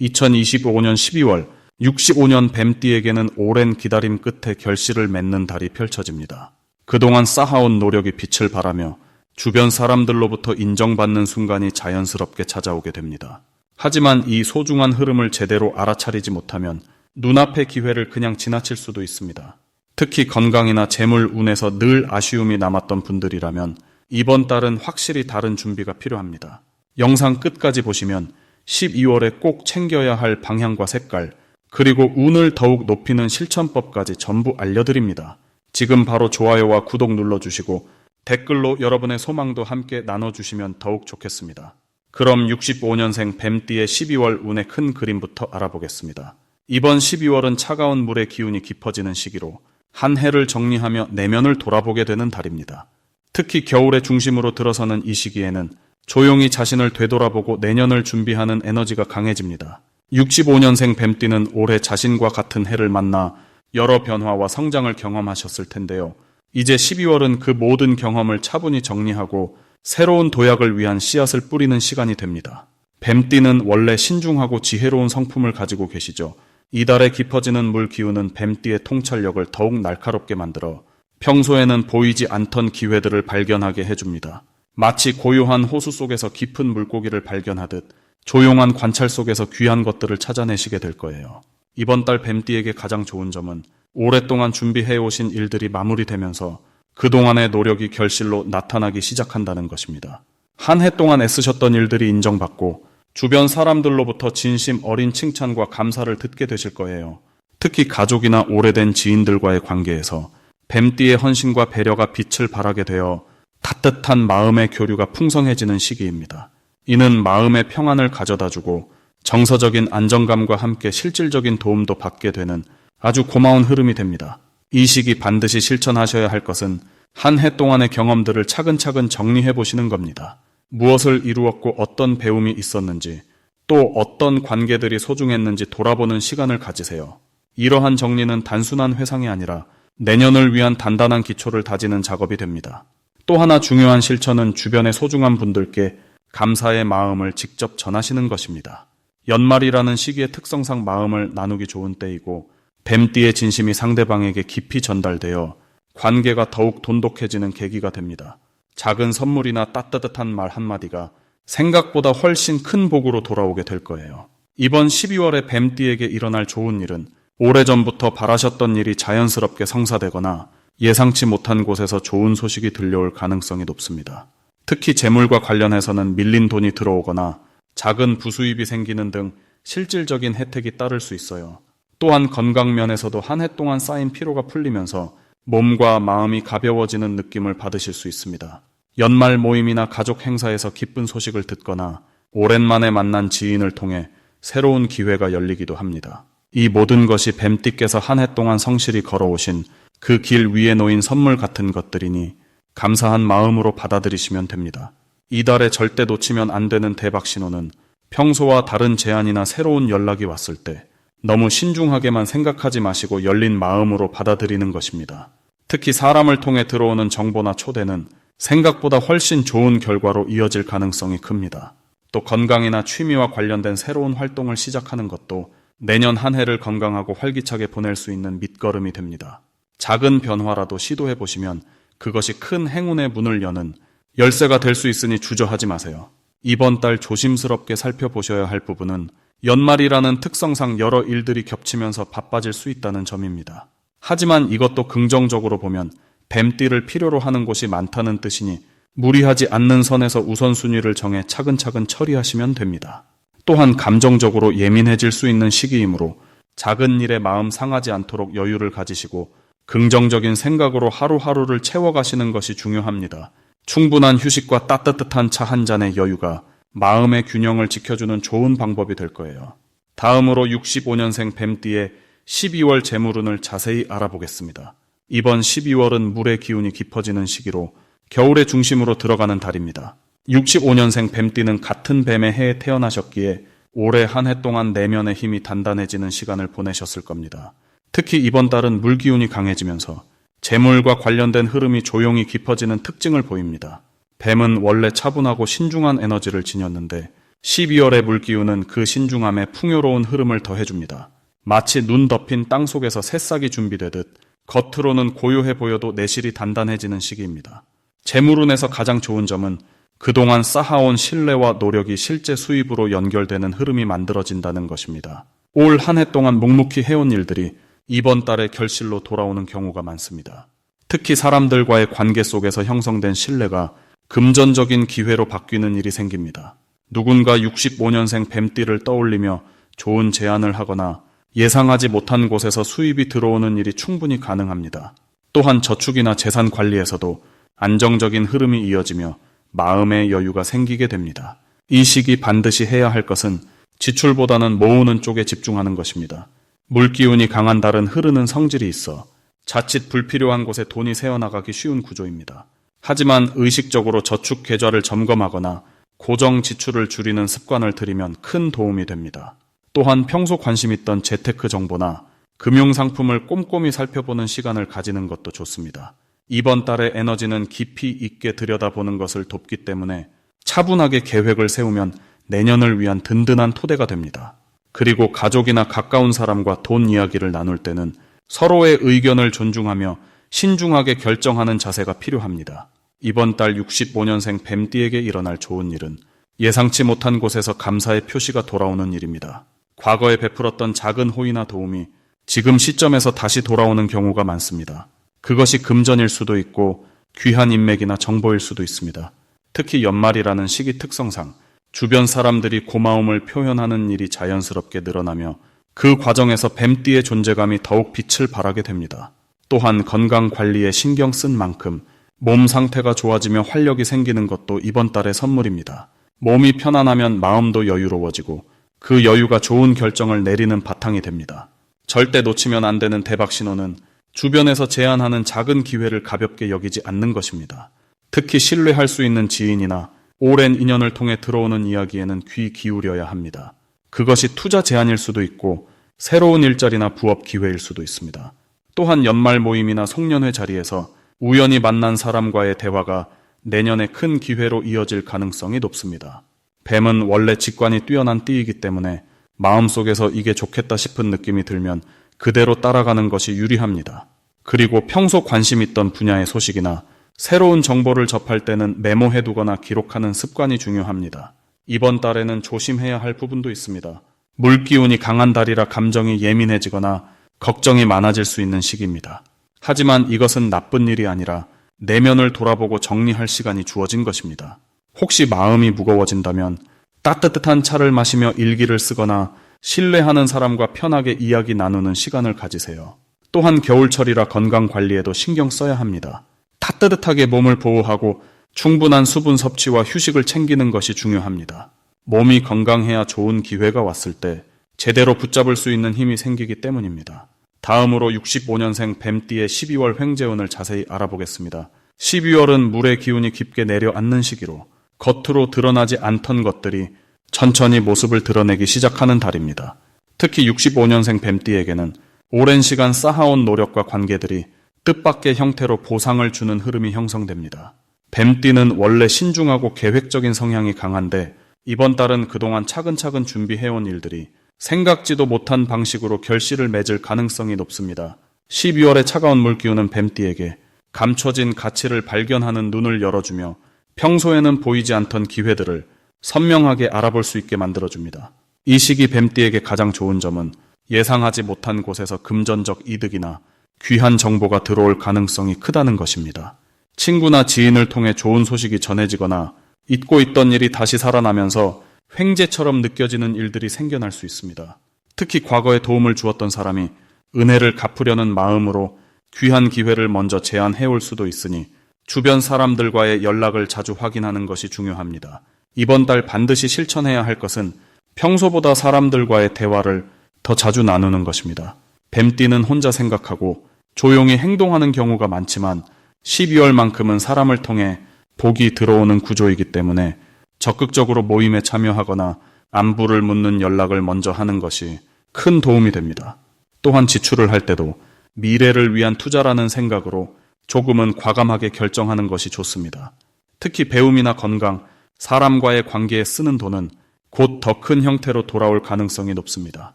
2025년 12월 65년 뱀띠에게는 오랜 기다림 끝에 결실을 맺는 달이 펼쳐집니다. 그동안 쌓아온 노력이 빛을 발하며 주변 사람들로부터 인정받는 순간이 자연스럽게 찾아오게 됩니다. 하지만 이 소중한 흐름을 제대로 알아차리지 못하면 눈앞의 기회를 그냥 지나칠 수도 있습니다. 특히 건강이나 재물, 운에서 늘 아쉬움이 남았던 분들이라면 이번 달은 확실히 다른 준비가 필요합니다. 영상 끝까지 보시면 12월에 꼭 챙겨야 할 방향과 색깔, 그리고 운을 더욱 높이는 실천법까지 전부 알려드립니다. 지금 바로 좋아요와 구독 눌러주시고 댓글로 여러분의 소망도 함께 나눠주시면 더욱 좋겠습니다. 그럼 65년생 뱀띠의 12월 운의 큰 그림부터 알아보겠습니다. 이번 12월은 차가운 물의 기운이 깊어지는 시기로 한 해를 정리하며 내면을 돌아보게 되는 달입니다. 특히 겨울의 중심으로 들어서는 이 시기에는 조용히 자신을 되돌아보고 내년을 준비하는 에너지가 강해집니다. 65년생 뱀띠는 올해 자신과 같은 해를 만나 여러 변화와 성장을 경험하셨을 텐데요. 이제 12월은 그 모든 경험을 차분히 정리하고 새로운 도약을 위한 씨앗을 뿌리는 시간이 됩니다. 뱀띠는 원래 신중하고 지혜로운 성품을 가지고 계시죠. 이달에 깊어지는 물 기운은 뱀띠의 통찰력을 더욱 날카롭게 만들어 평소에는 보이지 않던 기회들을 발견하게 해줍니다. 마치 고요한 호수 속에서 깊은 물고기를 발견하듯 조용한 관찰 속에서 귀한 것들을 찾아내시게 될 거예요. 이번 달 뱀띠에게 가장 좋은 점은 오랫동안 준비해오신 일들이 마무리되면서 그동안의 노력이 결실로 나타나기 시작한다는 것입니다. 한 해 동안 애쓰셨던 일들이 인정받고 주변 사람들로부터 진심 어린 칭찬과 감사를 듣게 되실 거예요. 특히 가족이나 오래된 지인들과의 관계에서 뱀띠의 헌신과 배려가 빛을 발하게 되어 따뜻한 마음의 교류가 풍성해지는 시기입니다. 이는 마음의 평안을 가져다주고 정서적인 안정감과 함께 실질적인 도움도 받게 되는 아주 고마운 흐름이 됩니다. 이 시기 반드시 실천하셔야 할 것은 한 해 동안의 경험들을 차근차근 정리해 보시는 겁니다. 무엇을 이루었고 어떤 배움이 있었는지, 또 어떤 관계들이 소중했는지 돌아보는 시간을 가지세요. 이러한 정리는 단순한 회상이 아니라 내년을 위한 단단한 기초를 다지는 작업이 됩니다. 또 하나 중요한 실천은 주변의 소중한 분들께 감사의 마음을 직접 전하시는 것입니다. 연말이라는 시기의 특성상 마음을 나누기 좋은 때이고 뱀띠의 진심이 상대방에게 깊이 전달되어 관계가 더욱 돈독해지는 계기가 됩니다. 작은 선물이나 따뜻한 말 한마디가 생각보다 훨씬 큰 복으로 돌아오게 될 거예요. 이번 12월에 뱀띠에게 일어날 좋은 일은 오래전부터 바라셨던 일이 자연스럽게 성사되거나 예상치 못한 곳에서 좋은 소식이 들려올 가능성이 높습니다. 특히 재물과 관련해서는 밀린 돈이 들어오거나 작은 부수입이 생기는 등 실질적인 혜택이 따를 수 있어요. 또한 건강면에서도 한 해 동안 쌓인 피로가 풀리면서 몸과 마음이 가벼워지는 느낌을 받으실 수 있습니다. 연말 모임이나 가족 행사에서 기쁜 소식을 듣거나 오랜만에 만난 지인을 통해 새로운 기회가 열리기도 합니다. 이 모든 것이 뱀띠께서 한 해 동안 성실히 걸어오신 그 길 위에 놓인 선물 같은 것들이니 감사한 마음으로 받아들이시면 됩니다. 이달에 절대 놓치면 안 되는 대박 신호는 평소와 다른 제안이나 새로운 연락이 왔을 때 너무 신중하게만 생각하지 마시고 열린 마음으로 받아들이는 것입니다. 특히 사람을 통해 들어오는 정보나 초대는 생각보다 훨씬 좋은 결과로 이어질 가능성이 큽니다. 또 건강이나 취미와 관련된 새로운 활동을 시작하는 것도 내년 한 해를 건강하고 활기차게 보낼 수 있는 밑거름이 됩니다. 작은 변화라도 시도해보시면 그것이 큰 행운의 문을 여는 열쇠가 될 수 있으니 주저하지 마세요. 이번 달 조심스럽게 살펴보셔야 할 부분은 연말이라는 특성상 여러 일들이 겹치면서 바빠질 수 있다는 점입니다. 하지만 이것도 긍정적으로 보면 뱀띠를 필요로 하는 곳이 많다는 뜻이니 무리하지 않는 선에서 우선순위를 정해 차근차근 처리하시면 됩니다. 또한 감정적으로 예민해질 수 있는 시기이므로 작은 일에 마음 상하지 않도록 여유를 가지시고 긍정적인 생각으로 하루하루를 채워가시는 것이 중요합니다. 충분한 휴식과 따뜻한 차 한 잔의 여유가 마음의 균형을 지켜주는 좋은 방법이 될 거예요. 다음으로 65년생 뱀띠의 12월 재물운을 자세히 알아보겠습니다. 이번 12월은 물의 기운이 깊어지는 시기로 겨울의 중심으로 들어가는 달입니다. 65년생 뱀띠는 같은 뱀의 해에 태어나셨기에 올해 한 해 동안 내면의 힘이 단단해지는 시간을 보내셨을 겁니다. 특히 이번 달은 물 기운이 강해지면서 재물과 관련된 흐름이 조용히 깊어지는 특징을 보입니다. 뱀은 원래 차분하고 신중한 에너지를 지녔는데 12월의 물기운은 그 신중함에 풍요로운 흐름을 더해줍니다. 마치 눈 덮인 땅 속에서 새싹이 준비되듯 겉으로는 고요해 보여도 내실이 단단해지는 시기입니다. 재물운에서 가장 좋은 점은 그동안 쌓아온 신뢰와 노력이 실제 수입으로 연결되는 흐름이 만들어진다는 것입니다. 올 한 해 동안 묵묵히 해온 일들이 이번 달에 결실로 돌아오는 경우가 많습니다. 특히 사람들과의 관계 속에서 형성된 신뢰가 금전적인 기회로 바뀌는 일이 생깁니다. 누군가 65년생 뱀띠를 떠올리며 좋은 제안을 하거나 예상하지 못한 곳에서 수입이 들어오는 일이 충분히 가능합니다. 또한 저축이나 재산 관리에서도 안정적인 흐름이 이어지며 마음의 여유가 생기게 됩니다. 이 시기 반드시 해야 할 것은 지출보다는 모으는 쪽에 집중하는 것입니다. 물기운이 강한 달은 흐르는 성질이 있어 자칫 불필요한 곳에 돈이 새어나가기 쉬운 구조입니다. 하지만 의식적으로 저축 계좌를 점검하거나 고정 지출을 줄이는 습관을 들이면 큰 도움이 됩니다. 또한 평소 관심 있던 재테크 정보나 금융상품을 꼼꼼히 살펴보는 시간을 가지는 것도 좋습니다. 이번 달의 에너지는 깊이 있게 들여다보는 것을 돕기 때문에 차분하게 계획을 세우면 내년을 위한 든든한 토대가 됩니다. 그리고 가족이나 가까운 사람과 돈 이야기를 나눌 때는 서로의 의견을 존중하며 신중하게 결정하는 자세가 필요합니다. 이번 달 65년생 뱀띠에게 일어날 좋은 일은 예상치 못한 곳에서 감사의 표시가 돌아오는 일입니다. 과거에 베풀었던 작은 호의나 도움이 지금 시점에서 다시 돌아오는 경우가 많습니다. 그것이 금전일 수도 있고 귀한 인맥이나 정보일 수도 있습니다. 특히 연말이라는 시기 특성상 주변 사람들이 고마움을 표현하는 일이 자연스럽게 늘어나며 그 과정에서 뱀띠의 존재감이 더욱 빛을 발하게 됩니다. 또한 건강 관리에 신경 쓴 만큼 몸 상태가 좋아지며 활력이 생기는 것도 이번 달의 선물입니다. 몸이 편안하면 마음도 여유로워지고 그 여유가 좋은 결정을 내리는 바탕이 됩니다. 절대 놓치면 안 되는 대박 신호는 주변에서 제안하는 작은 기회를 가볍게 여기지 않는 것입니다. 특히 신뢰할 수 있는 지인이나 오랜 인연을 통해 들어오는 이야기에는 귀 기울여야 합니다. 그것이 투자 제안일 수도 있고 새로운 일자리나 부업 기회일 수도 있습니다. 또한 연말 모임이나 송년회 자리에서 우연히 만난 사람과의 대화가 내년에 큰 기회로 이어질 가능성이 높습니다. 뱀은 원래 직관이 뛰어난 띠이기 때문에 마음속에서 이게 좋겠다 싶은 느낌이 들면 그대로 따라가는 것이 유리합니다. 그리고 평소 관심 있던 분야의 소식이나 새로운 정보를 접할 때는 메모해두거나 기록하는 습관이 중요합니다. 이번 달에는 조심해야 할 부분도 있습니다. 물기운이 강한 달이라 감정이 예민해지거나 걱정이 많아질 수 있는 시기입니다. 하지만 이것은 나쁜 일이 아니라 내면을 돌아보고 정리할 시간이 주어진 것입니다. 혹시 마음이 무거워진다면 따뜻한 차를 마시며 일기를 쓰거나 신뢰하는 사람과 편하게 이야기 나누는 시간을 가지세요. 또한 겨울철이라 건강 관리에도 신경 써야 합니다. 따뜻하게 몸을 보호하고 충분한 수분 섭취와 휴식을 챙기는 것이 중요합니다. 몸이 건강해야 좋은 기회가 왔을 때 제대로 붙잡을 수 있는 힘이 생기기 때문입니다. 다음으로 65년생 뱀띠의 12월 횡재운을 자세히 알아보겠습니다. 12월은 물의 기운이 깊게 내려앉는 시기로 겉으로 드러나지 않던 것들이 천천히 모습을 드러내기 시작하는 달입니다. 특히 65년생 뱀띠에게는 오랜 시간 쌓아온 노력과 관계들이 뜻밖의 형태로 보상을 주는 흐름이 형성됩니다. 뱀띠는 원래 신중하고 계획적인 성향이 강한데 이번 달은 그동안 차근차근 준비해온 일들이 생각지도 못한 방식으로 결실을 맺을 가능성이 높습니다. 12월의 차가운 물기운은 뱀띠에게 감춰진 가치를 발견하는 눈을 열어주며 평소에는 보이지 않던 기회들을 선명하게 알아볼 수 있게 만들어줍니다. 이 시기 뱀띠에게 가장 좋은 점은 예상하지 못한 곳에서 금전적 이득이나 귀한 정보가 들어올 가능성이 크다는 것입니다. 친구나 지인을 통해 좋은 소식이 전해지거나 잊고 있던 일이 다시 살아나면서 횡재처럼 느껴지는 일들이 생겨날 수 있습니다. 특히 과거에 도움을 주었던 사람이 은혜를 갚으려는 마음으로 귀한 기회를 먼저 제안해올 수도 있으니 주변 사람들과의 연락을 자주 확인하는 것이 중요합니다. 이번 달 반드시 실천해야 할 것은 평소보다 사람들과의 대화를 더 자주 나누는 것입니다. 뱀띠는 혼자 생각하고 조용히 행동하는 경우가 많지만 12월만큼은 사람을 통해 복이 들어오는 구조이기 때문에 적극적으로 모임에 참여하거나 안부를 묻는 연락을 먼저 하는 것이 큰 도움이 됩니다. 또한 지출을 할 때도 미래를 위한 투자라는 생각으로 조금은 과감하게 결정하는 것이 좋습니다. 특히 배움이나 건강, 사람과의 관계에 쓰는 돈은 곧 더 큰 형태로 돌아올 가능성이 높습니다.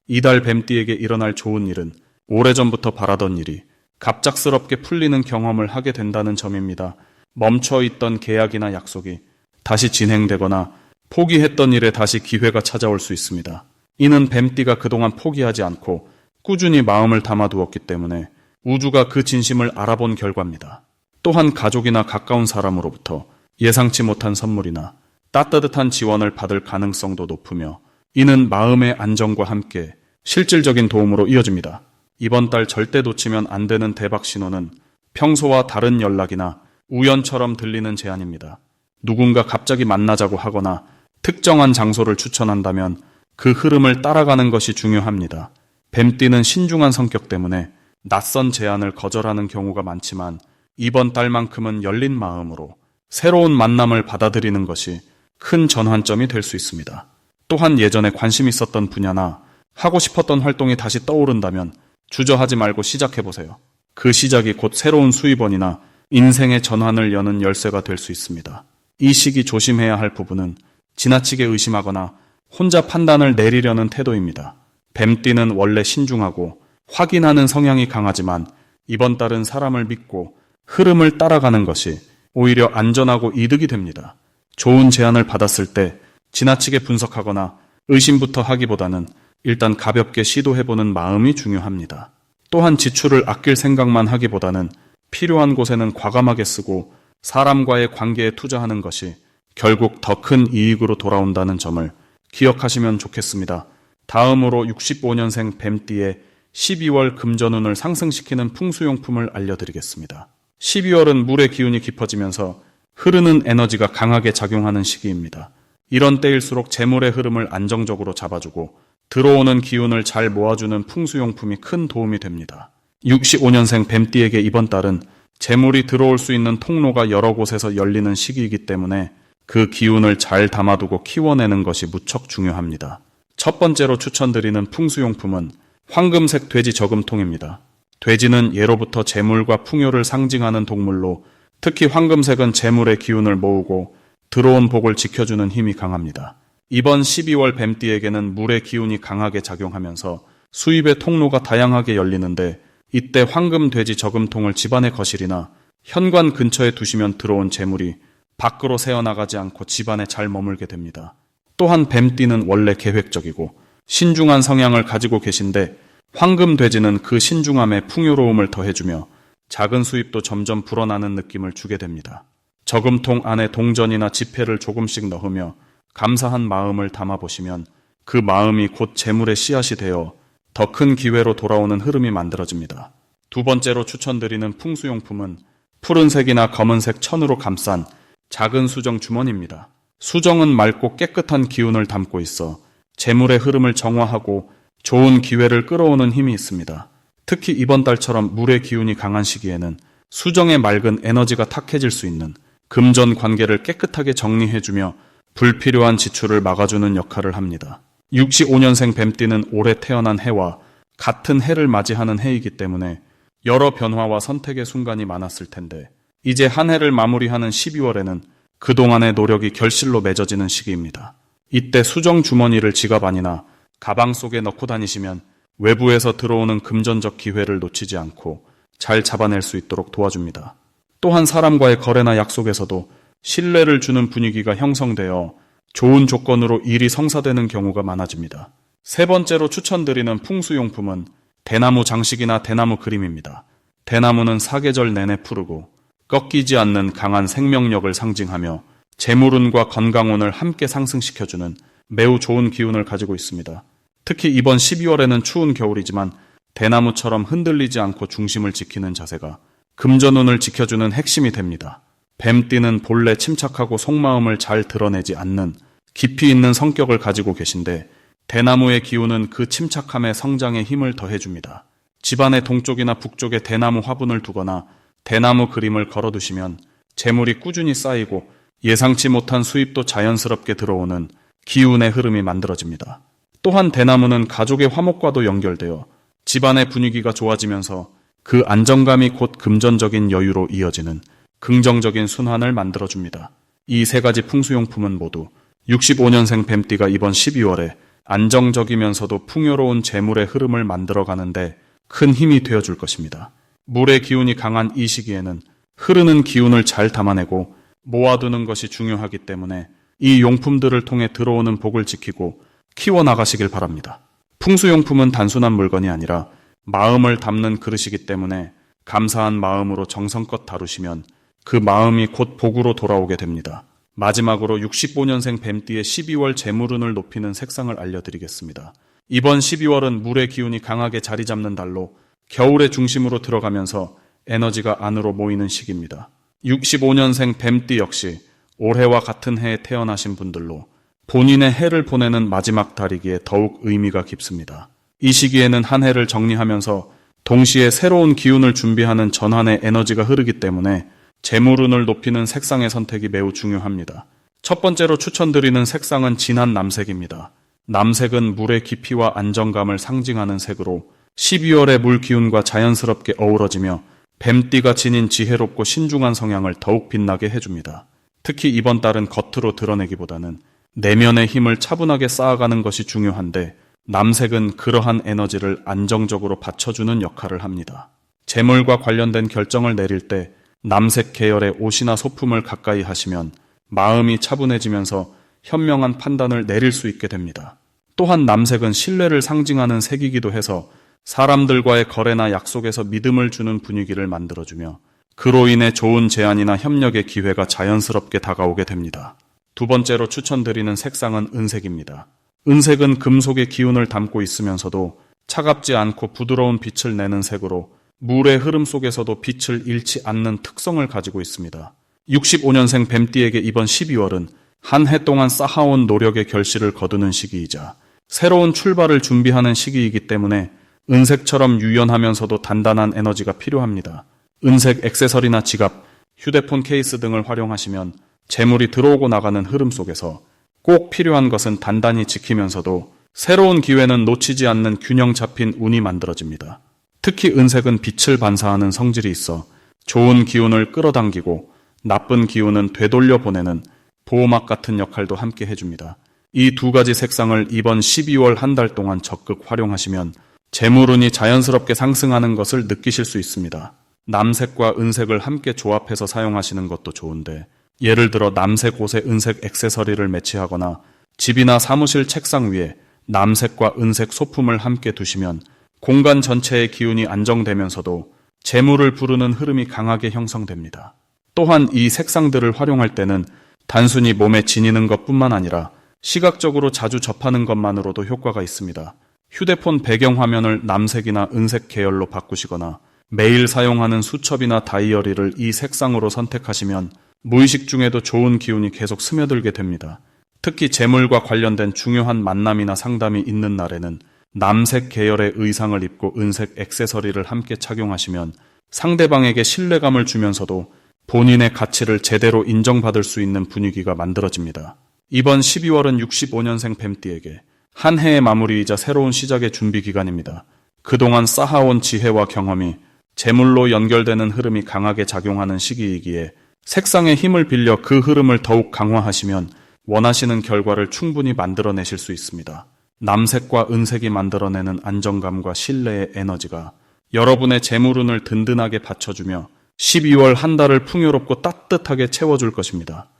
이달 뱀띠에게 일어날 좋은 일은 오래전부터 바라던 일이 갑작스럽게 풀리는 경험을 하게 된다는 점입니다. 멈춰있던 계약이나 약속이 다시 진행되거나 포기했던 일에 다시 기회가 찾아올 수 있습니다. 이는 뱀띠가 그동안 포기하지 않고 꾸준히 마음을 담아두었기 때문에 우주가 그 진심을 알아본 결과입니다. 또한 가족이나 가까운 사람으로부터 예상치 못한 선물이나 따뜻한 지원을 받을 가능성도 높으며 이는 마음의 안정과 함께 실질적인 도움으로 이어집니다. 이번 달 절대 놓치면 안 되는 대박 신호는 평소와 다른 연락이나 우연처럼 들리는 제안입니다. 누군가 갑자기 만나자고 하거나 특정한 장소를 추천한다면 그 흐름을 따라가는 것이 중요합니다. 뱀띠는 신중한 성격 때문에 낯선 제안을 거절하는 경우가 많지만 이번 달만큼은 열린 마음으로 새로운 만남을 받아들이는 것이 큰 전환점이 될 수 있습니다. 또한 예전에 관심 있었던 분야나 하고 싶었던 활동이 다시 떠오른다면 주저하지 말고 시작해보세요. 그 시작이 곧 새로운 수입원이나 인생의 전환을 여는 열쇠가 될 수 있습니다. 이 시기 조심해야 할 부분은 지나치게 의심하거나 혼자 판단을 내리려는 태도입니다. 뱀띠는 원래 신중하고 확인하는 성향이 강하지만 이번 달은 사람을 믿고 흐름을 따라가는 것이 오히려 안전하고 이득이 됩니다. 좋은 제안을 받았을 때 지나치게 분석하거나 의심부터 하기보다는 일단 가볍게 시도해보는 마음이 중요합니다. 또한 지출을 아낄 생각만 하기보다는 필요한 곳에는 과감하게 쓰고 사람과의 관계에 투자하는 것이 결국 더 큰 이익으로 돌아온다는 점을 기억하시면 좋겠습니다. 다음으로 65년생 뱀띠의 12월 금전운을 상승시키는 풍수용품을 알려드리겠습니다. 12월은 물의 기운이 깊어지면서 흐르는 에너지가 강하게 작용하는 시기입니다. 이런 때일수록 재물의 흐름을 안정적으로 잡아주고 들어오는 기운을 잘 모아주는 풍수용품이 큰 도움이 됩니다. 65년생 뱀띠에게 이번 달은 재물이 들어올 수 있는 통로가 여러 곳에서 열리는 시기이기 때문에 그 기운을 잘 담아두고 키워내는 것이 무척 중요합니다. 첫 번째로 추천드리는 풍수용품은 황금색 돼지 저금통입니다. 돼지는 예로부터 재물과 풍요를 상징하는 동물로 특히 황금색은 재물의 기운을 모으고 들어온 복을 지켜주는 힘이 강합니다. 이번 12월 뱀띠에게는 물의 기운이 강하게 작용하면서 수입의 통로가 다양하게 열리는데 이때 황금 돼지 저금통을 집안의 거실이나 현관 근처에 두시면 들어온 재물이 밖으로 새어나가지 않고 집안에 잘 머물게 됩니다. 또한 뱀띠는 원래 계획적이고 신중한 성향을 가지고 계신데 황금 돼지는 그 신중함에 풍요로움을 더해주며 작은 수입도 점점 불어나는 느낌을 주게 됩니다. 저금통 안에 동전이나 지폐를 조금씩 넣으며 감사한 마음을 담아보시면 그 마음이 곧 재물의 씨앗이 되어 더 큰 기회로 돌아오는 흐름이 만들어집니다. 두 번째로 추천드리는 풍수용품은 푸른색이나 검은색 천으로 감싼 작은 수정 주머니입니다. 수정은 맑고 깨끗한 기운을 담고 있어 재물의 흐름을 정화하고 좋은 기회를 끌어오는 힘이 있습니다. 특히 이번 달처럼 물의 기운이 강한 시기에는 수정의 맑은 에너지가 탁해질 수 있는 금전 관계를 깨끗하게 정리해주며 불필요한 지출을 막아주는 역할을 합니다. 65년생 뱀띠는 올해 태어난 해와 같은 해를 맞이하는 해이기 때문에 여러 변화와 선택의 순간이 많았을 텐데 이제 한 해를 마무리하는 12월에는 그동안의 노력이 결실로 맺어지는 시기입니다. 이때 수정 주머니를 지갑 안이나 가방 속에 넣고 다니시면 외부에서 들어오는 금전적 기회를 놓치지 않고 잘 잡아낼 수 있도록 도와줍니다. 또한 사람과의 거래나 약속에서도 신뢰를 주는 분위기가 형성되어 좋은 조건으로 일이 성사되는 경우가 많아집니다. 세 번째로 추천드리는 풍수용품은 대나무 장식이나 대나무 그림입니다. 대나무는 사계절 내내 푸르고 꺾이지 않는 강한 생명력을 상징하며 재물운과 건강운을 함께 상승시켜주는 매우 좋은 기운을 가지고 있습니다. 특히 이번 12월에는 추운 겨울이지만 대나무처럼 흔들리지 않고 중심을 지키는 자세가 금전운을 지켜주는 핵심이 됩니다. 뱀띠는 본래 침착하고 속마음을 잘 드러내지 않는 깊이 있는 성격을 가지고 계신데 대나무의 기운은 그 침착함에 성장에 힘을 더해줍니다. 집안의 동쪽이나 북쪽에 대나무 화분을 두거나 대나무 그림을 걸어두시면 재물이 꾸준히 쌓이고 예상치 못한 수입도 자연스럽게 들어오는 기운의 흐름이 만들어집니다. 또한 대나무는 가족의 화목과도 연결되어 집안의 분위기가 좋아지면서 그 안정감이 곧 금전적인 여유로 이어지는 긍정적인 순환을 만들어줍니다. 이 세 가지 풍수용품은 모두 65년생 뱀띠가 이번 12월에 안정적이면서도 풍요로운 재물의 흐름을 만들어가는데 큰 힘이 되어줄 것입니다. 물의 기운이 강한 이 시기에는 흐르는 기운을 잘 담아내고 모아두는 것이 중요하기 때문에 이 용품들을 통해 들어오는 복을 지키고 키워나가시길 바랍니다. 풍수용품은 단순한 물건이 아니라 마음을 담는 그릇이기 때문에 감사한 마음으로 정성껏 다루시면 그 마음이 곧 복으로 돌아오게 됩니다. 마지막으로 65년생 뱀띠의 12월 재물운을 높이는 색상을 알려드리겠습니다. 이번 12월은 물의 기운이 강하게 자리 잡는 달로 겨울의 중심으로 들어가면서 에너지가 안으로 모이는 시기입니다. 65년생 뱀띠 역시 올해와 같은 해에 태어나신 분들로 본인의 해를 보내는 마지막 달이기에 더욱 의미가 깊습니다. 이 시기에는 한 해를 정리하면서 동시에 새로운 기운을 준비하는 전환의 에너지가 흐르기 때문에 재물운을 높이는 색상의 선택이 매우 중요합니다. 첫 번째로 추천드리는 색상은 진한 남색입니다. 남색은 물의 깊이와 안정감을 상징하는 색으로 12월의 물 기운과 자연스럽게 어우러지며 뱀띠가 지닌 지혜롭고 신중한 성향을 더욱 빛나게 해줍니다. 특히 이번 달은 겉으로 드러내기보다는 내면의 힘을 차분하게 쌓아가는 것이 중요한데 남색은 그러한 에너지를 안정적으로 받쳐주는 역할을 합니다. 재물과 관련된 결정을 내릴 때 남색 계열의 옷이나 소품을 가까이 하시면 마음이 차분해지면서 현명한 판단을 내릴 수 있게 됩니다. 또한 남색은 신뢰를 상징하는 색이기도 해서 사람들과의 거래나 약속에서 믿음을 주는 분위기를 만들어주며 그로 인해 좋은 제안이나 협력의 기회가 자연스럽게 다가오게 됩니다. 두 번째로 추천드리는 색상은 은색입니다. 은색은 금속의 기운을 담고 있으면서도 차갑지 않고 부드러운 빛을 내는 색으로 물의 흐름 속에서도 빛을 잃지 않는 특성을 가지고 있습니다. 65년생 뱀띠에게 이번 12월은 한 해 동안 쌓아온 노력의 결실을 거두는 시기이자 새로운 출발을 준비하는 시기이기 때문에 은색처럼 유연하면서도 단단한 에너지가 필요합니다. 은색 액세서리나 지갑, 휴대폰 케이스 등을 활용하시면 재물이 들어오고 나가는 흐름 속에서 꼭 필요한 것은 단단히 지키면서도 새로운 기회는 놓치지 않는 균형 잡힌 운이 만들어집니다. 특히 은색은 빛을 반사하는 성질이 있어 좋은 기운을 끌어당기고 나쁜 기운은 되돌려 보내는 보호막 같은 역할도 함께 해줍니다. 이 두 가지 색상을 이번 12월 한 달 동안 적극 활용하시면 재물운이 자연스럽게 상승하는 것을 느끼실 수 있습니다. 남색과 은색을 함께 조합해서 사용하시는 것도 좋은데 예를 들어 남색 옷에 은색 액세서리를 매치하거나 집이나 사무실 책상 위에 남색과 은색 소품을 함께 두시면 공간 전체의 기운이 안정되면서도 재물을 부르는 흐름이 강하게 형성됩니다. 또한 이 색상들을 활용할 때는 단순히 몸에 지니는 것뿐만 아니라 시각적으로 자주 접하는 것만으로도 효과가 있습니다. 휴대폰 배경화면을 남색이나 은색 계열로 바꾸시거나 매일 사용하는 수첩이나 다이어리를 이 색상으로 선택하시면 무의식 중에도 좋은 기운이 계속 스며들게 됩니다. 특히 재물과 관련된 중요한 만남이나 상담이 있는 날에는 남색 계열의 의상을 입고 은색 액세서리를 함께 착용하시면 상대방에게 신뢰감을 주면서도 본인의 가치를 제대로 인정받을 수 있는 분위기가 만들어집니다. 이번 12월은 65년생 뱀띠에게 한 해의 마무리이자 새로운 시작의 준비 기간입니다. 그동안 쌓아온 지혜와 경험이 재물로 연결되는 흐름이 강하게 작용하는 시기이기에 색상의 힘을 빌려 그 흐름을 더욱 강화하시면 원하시는 결과를 충분히 만들어내실 수 있습니다. 남색과 은색이 만들어내는 안정감과 신뢰의 에너지가 여러분의 재물운을 든든하게 받쳐주며 12월 한 달을 풍요롭고 따뜻하게 채워줄 것입니다.